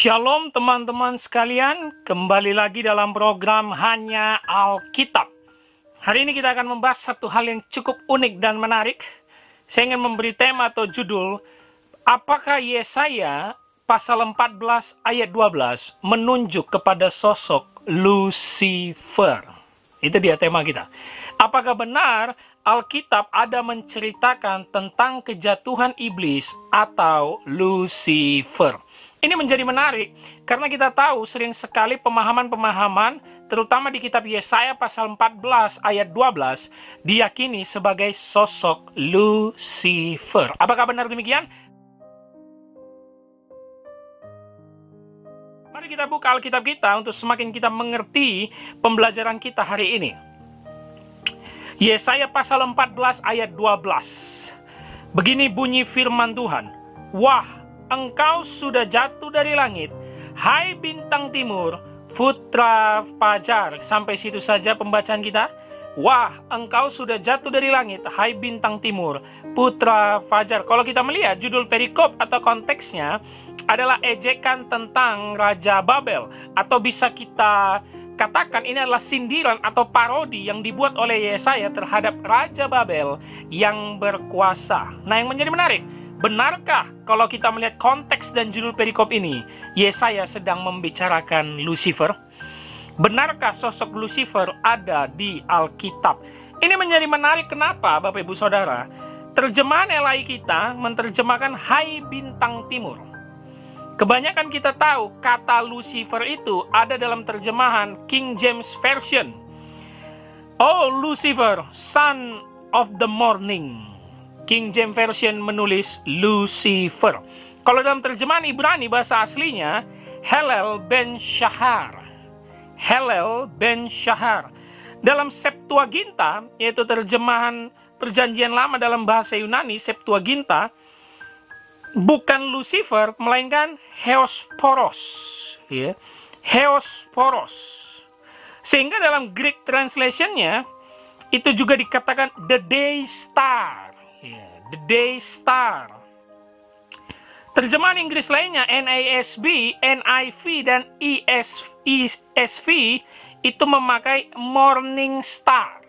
Shalom teman-teman sekalian, kembali lagi dalam program Hanya Alkitab. Hari ini kita akan membahas satu hal yang cukup unik dan menarik. Saya ingin memberi tema atau judul, apakah Yesaya pasal 14 ayat 12 menunjuk kepada sosok Lucifer? Itu dia tema kita. Apakah benar Alkitab ada menceritakan tentang kejatuhan iblis atau Lucifer? Ini menjadi menarik karena kita tahu sering sekali pemahaman-pemahaman terutama di kitab Yesaya pasal 14 ayat 12 diyakini sebagai sosok Lucifer. Apakah benar demikian? Mari kita buka Alkitab kita untuk semakin kita mengerti pembelajaran kita hari ini. Yesaya pasal 14 ayat 12. Begini bunyi firman Tuhan. Wah, engkau sudah jatuh dari langit, hai bintang timur, putra fajar. Sampai situ saja pembacaan kita. Wah, engkau sudah jatuh dari langit, hai bintang timur, putra fajar. Kalau kita melihat judul perikop atau konteksnya adalah ejekan tentang Raja Babel, atau bisa kita katakan ini adalah sindiran atau parodi yang dibuat oleh Yesaya terhadap Raja Babel yang berkuasa. Nah, yang menjadi menarik, benarkah kalau kita melihat konteks dan judul perikop ini, Yesaya sedang membicarakan Lucifer? Benarkah sosok Lucifer ada di Alkitab? Ini menjadi menarik kenapa, Bapak Ibu Saudara? Terjemahan LAI kita menerjemahkan hai bintang timur. Kebanyakan kita tahu kata Lucifer itu ada dalam terjemahan King James Version. Oh Lucifer, son of the morning. King James Version menulis Lucifer. Kalau dalam terjemahan Ibrani bahasa aslinya Hallel ben Shahar. Hallel ben Shahar. Dalam Septuaginta, yaitu terjemahan Perjanjian Lama dalam bahasa Yunani, Septuaginta, bukan Lucifer melainkan Heosporos, ya. Heosporos. Sehingga dalam Greek translationnya itu juga dikatakan the day star. The Day Star. Terjemahan Inggris lainnya NASB, NIV, dan ESV itu memakai Morning Star.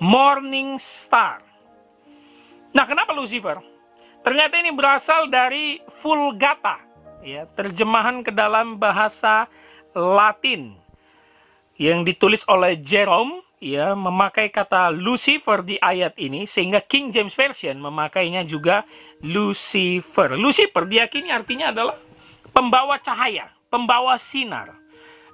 Morning Star. Nah, kenapa Lucifer? Ternyata ini berasal dari Vulgata, terjemahan ke dalam bahasa Latin yang ditulis oleh Jerome. Memakai kata Lucifer di ayat ini, sehingga King James Version memakainya juga Lucifer. Lucifer diyakini artinya adalah pembawa cahaya, pembawa sinar.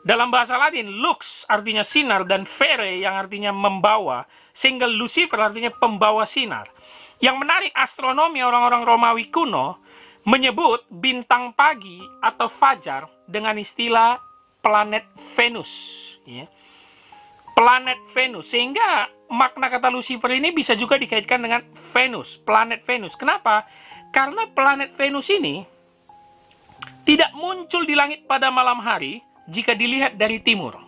Dalam bahasa Latin, lux artinya sinar dan fere yang artinya membawa, sehingga Lucifer artinya pembawa sinar. Yang menarik, astronomi orang-orang Romawi kuno menyebut bintang pagi atau fajar dengan istilah planet Venus. Planet Venus, sehingga makna kata Lucifer ini bisa juga dikaitkan dengan Venus, planet Venus. Kenapa? Karena planet Venus ini tidak muncul di langit pada malam hari jika dilihat dari timur.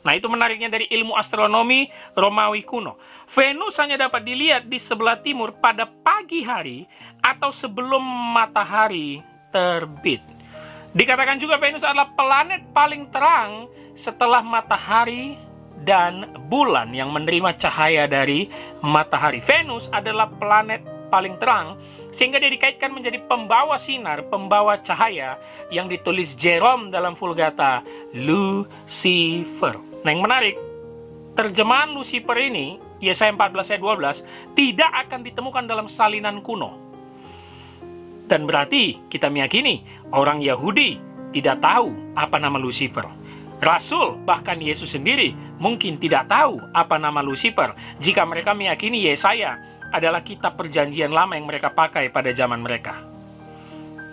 Nah, itu menariknya dari ilmu astronomi Romawi kuno. Venus hanya dapat dilihat di sebelah timur pada pagi hari atau sebelum matahari terbit. Dikatakan juga Venus adalah planet paling terang setelah matahari dan bulan yang menerima cahaya dari matahari. Venus adalah planet paling terang, sehingga dia dikaitkan menjadi pembawa sinar, pembawa cahaya, yang ditulis Jerome dalam Vulgata, Lucifer. Nah, yang menarik, terjemahan Lucifer ini, Yesaya 14 ayat 12, tidak akan ditemukan dalam salinan kuno. Dan berarti kita meyakini orang Yahudi tidak tahu apa nama Lucifer. Rasul, bahkan Yesus sendiri mungkin tidak tahu apa nama Lucifer jika mereka meyakini Yesaya adalah kitab perjanjian lama yang mereka pakai pada zaman mereka.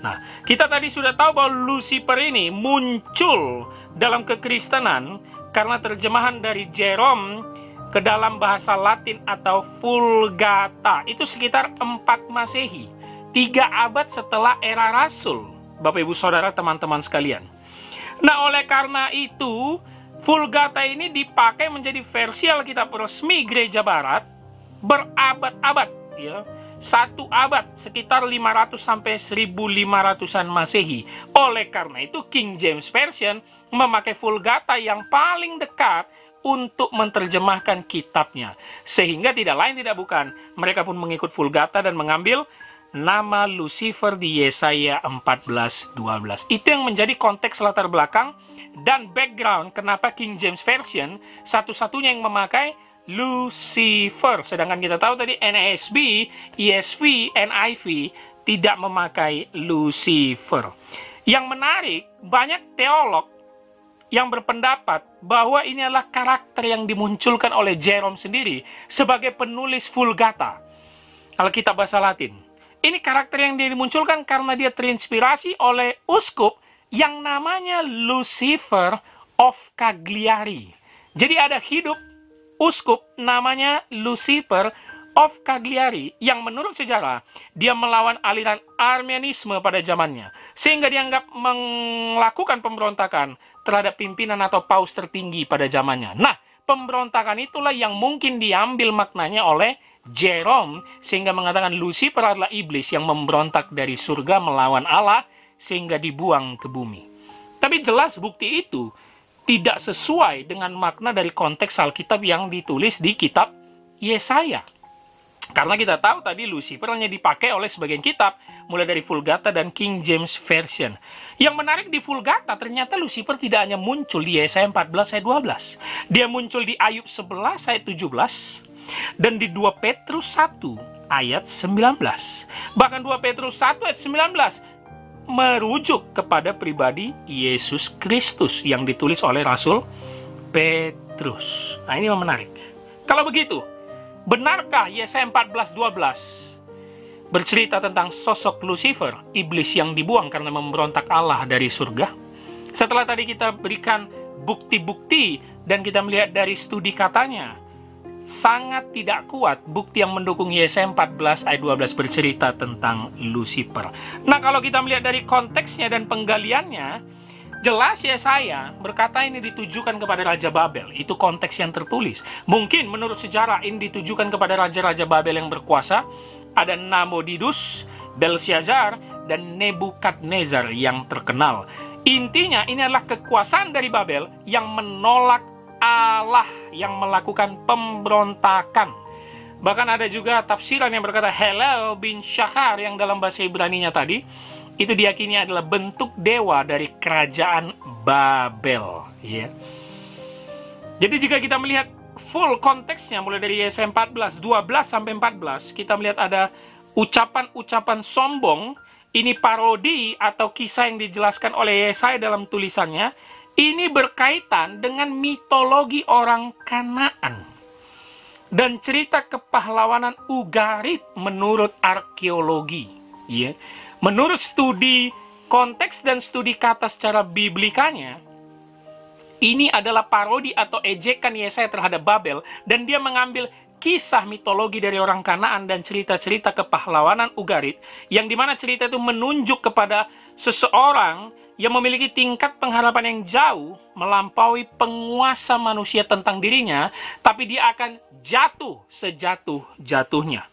Nah, kita tadi sudah tahu bahwa Lucifer ini muncul dalam kekristenan karena terjemahan dari Jerome ke dalam bahasa Latin atau Vulgata. Itu sekitar 4 Masehi, 3 abad setelah era Rasul, Bapak Ibu Saudara teman-teman sekalian. Nah, oleh karena itu, Vulgata ini dipakai menjadi versi Alkitab resmi Gereja Barat berabad-abad, satu abad, sekitar 500 sampai 1500-an Masehi. Oleh karena itu, King James Version memakai Vulgata yang paling dekat untuk menerjemahkan kitabnya. Sehingga tidak lain tidak bukan, mereka pun mengikut Vulgata dan mengambil nama Lucifer di Yesaya 14:12. Itu yang menjadi konteks latar belakang dan background kenapa King James Version satu-satunya yang memakai Lucifer. Sedangkan kita tahu tadi NASB, ESV, NIV tidak memakai Lucifer. Yang menarik, banyak teolog yang berpendapat bahwa ini adalah karakter yang dimunculkan oleh Jerome sendiri sebagai penulis Vulgata, Alkitab bahasa Latin. Ini karakter yang dimunculkan karena dia terinspirasi oleh uskup yang namanya Lucifer of Cagliari. Jadi ada hidup uskup namanya Lucifer of Cagliari yang menurut sejarah dia melawan aliran Arminianisme pada zamannya, sehingga dianggap melakukan pemberontakan terhadap pimpinan atau paus tertinggi pada zamannya. Nah, pemberontakan itulah yang mungkin diambil maknanya oleh Jerome, sehingga mengatakan Lucifer adalah iblis yang memberontak dari surga melawan Allah sehingga dibuang ke bumi. Tapi jelas bukti itu tidak sesuai dengan makna dari konteks Alkitab yang ditulis di kitab Yesaya. Karena kita tahu tadi Lucifer hanya dipakai oleh sebagian kitab, mulai dari Vulgata dan King James Version. Yang menarik di Vulgata, ternyata Lucifer tidak hanya muncul di Yesaya 14 ayat 12. Dia muncul di Ayub 11 ayat 17, dan di 2 Petrus 1 ayat 19. Bahkan 2 Petrus 1 ayat 19 merujuk kepada pribadi Yesus Kristus yang ditulis oleh Rasul Petrus. Nah, ini yang menarik. Kalau begitu, benarkah Yesaya 14:12 bercerita tentang sosok Lucifer, iblis yang dibuang karena memberontak Allah dari surga? Setelah tadi kita berikan bukti-bukti dan kita melihat dari studi katanya, sangat tidak kuat bukti yang mendukung Yesaya 14 ayat 12 bercerita tentang Lucifer. Nah, kalau kita melihat dari konteksnya dan penggaliannya, jelas Yesaya berkata ini ditujukan kepada Raja Babel. Itu konteks yang tertulis. Mungkin menurut sejarah ini ditujukan kepada raja-raja Babel yang berkuasa. Ada Nabonidus, Belshazzar, dan Nebukadnezar yang terkenal. Intinya ini adalah kekuasaan dari Babel yang menolak Allah, yang melakukan pemberontakan. Bahkan ada juga tafsiran yang berkata Helel bin Shachar yang dalam bahasa Ibrani-nya tadi itu diyakini adalah bentuk dewa dari kerajaan Babel, ya. Jadi jika kita melihat full konteksnya mulai dari Yesaya 14, 12 sampai 14, kita melihat ada ucapan-ucapan sombong. Ini parodi atau kisah yang dijelaskan oleh Yesaya dalam tulisannya. Ini berkaitan dengan mitologi orang Kanaan dan cerita kepahlawanan Ugarit menurut arkeologi, ya. Menurut studi konteks dan studi kata secara biblikanya, ini adalah parodi atau ejekan Yesaya terhadap Babel, dan dia mengambil kisah mitologi dari orang Kanaan dan cerita-cerita kepahlawanan Ugarit, yang dimana cerita itu menunjuk kepada seseorang yang memiliki tingkat pengharapan yang jauh melampaui penguasa manusia tentang dirinya, tapi dia akan jatuh sejatuh-jatuhnya.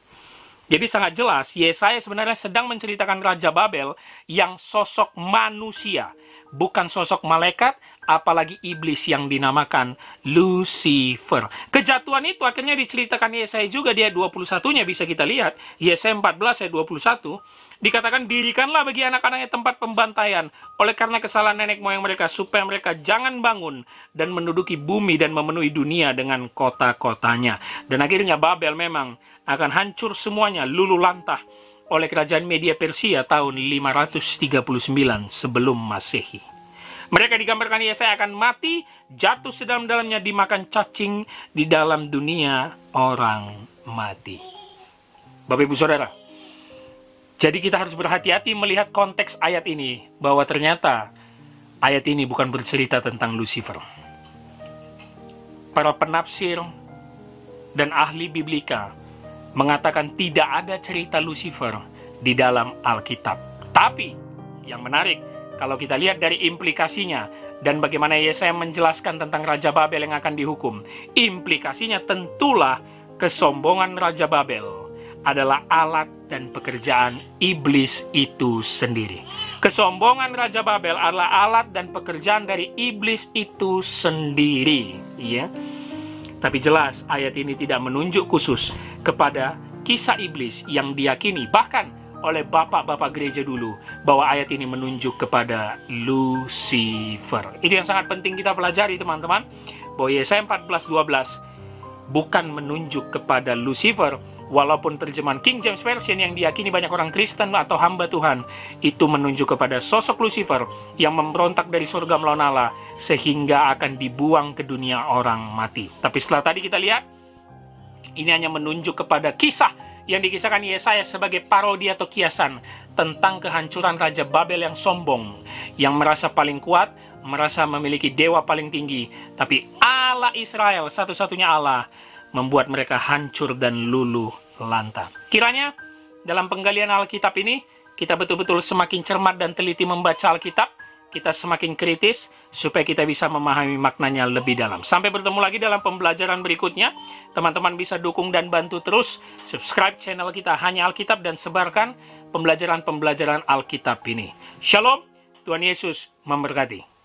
Jadi sangat jelas, Yesaya sebenarnya sedang menceritakan Raja Babel yang sosok manusia, bukan sosok malaikat, apalagi iblis yang dinamakan Lucifer. Kejatuhan itu akhirnya diceritakan Yesaya juga di ayat 21-nya, bisa kita lihat. Yesaya 14 ayat 21, dikatakan, dirikanlah bagi anak-anaknya tempat pembantaian, oleh karena kesalahan nenek moyang mereka, supaya mereka jangan bangun dan menduduki bumi dan memenuhi dunia dengan kota-kotanya. Dan akhirnya Babel memang akan hancur semuanya, luluh lantah oleh kerajaan Media Persia tahun 539 sebelum Masehi. Mereka digambarkan Yesaya akan mati, jatuh sedalam-dalamnya, dimakan cacing di dalam dunia orang mati. Bapak Ibu Saudara, jadi kita harus berhati-hati melihat konteks ayat ini, bahwa ternyata ayat ini bukan bercerita tentang Lucifer. Para penafsir dan ahli biblika mengatakan tidak ada cerita Lucifer di dalam Alkitab. Tapi yang menarik, kalau kita lihat dari implikasinya dan bagaimana Yesaya menjelaskan tentang Raja Babel yang akan dihukum, implikasinya tentulah kesombongan Raja Babel adalah alat dan pekerjaan iblis itu sendiri. Kesombongan Raja Babel adalah alat dan pekerjaan dari iblis itu sendiri, ya. Tapi jelas ayat ini tidak menunjuk khusus kepada kisah iblis yang diyakini bahkan oleh bapak-bapak gereja dulu, bahwa ayat ini menunjuk kepada Lucifer. Itu yang sangat penting kita pelajari, teman-teman, bahwa Yesaya 14:12 bukan menunjuk kepada Lucifer, walaupun terjemahan King James Version yang diyakini banyak orang Kristen atau hamba Tuhan itu menunjuk kepada sosok Lucifer yang memberontak dari surga melawan Allah sehingga akan dibuang ke dunia orang mati. Tapi setelah tadi kita lihat, ini hanya menunjuk kepada kisah yang dikisahkan Yesaya sebagai parodi atau kiasan tentang kehancuran Raja Babel yang sombong, yang merasa paling kuat, merasa memiliki dewa paling tinggi, tapi Allah Israel, satu-satunya Allah, membuat mereka hancur dan luluh lantak. Kiranya dalam penggalian Alkitab ini, kita betul-betul semakin cermat dan teliti membaca Alkitab, kita semakin kritis, supaya kita bisa memahami maknanya lebih dalam. Sampai bertemu lagi dalam pembelajaran berikutnya. Teman-teman bisa dukung dan bantu terus, subscribe channel kita Hanya Alkitab, dan sebarkan pembelajaran-pembelajaran Alkitab ini. Shalom, Tuhan Yesus memberkati.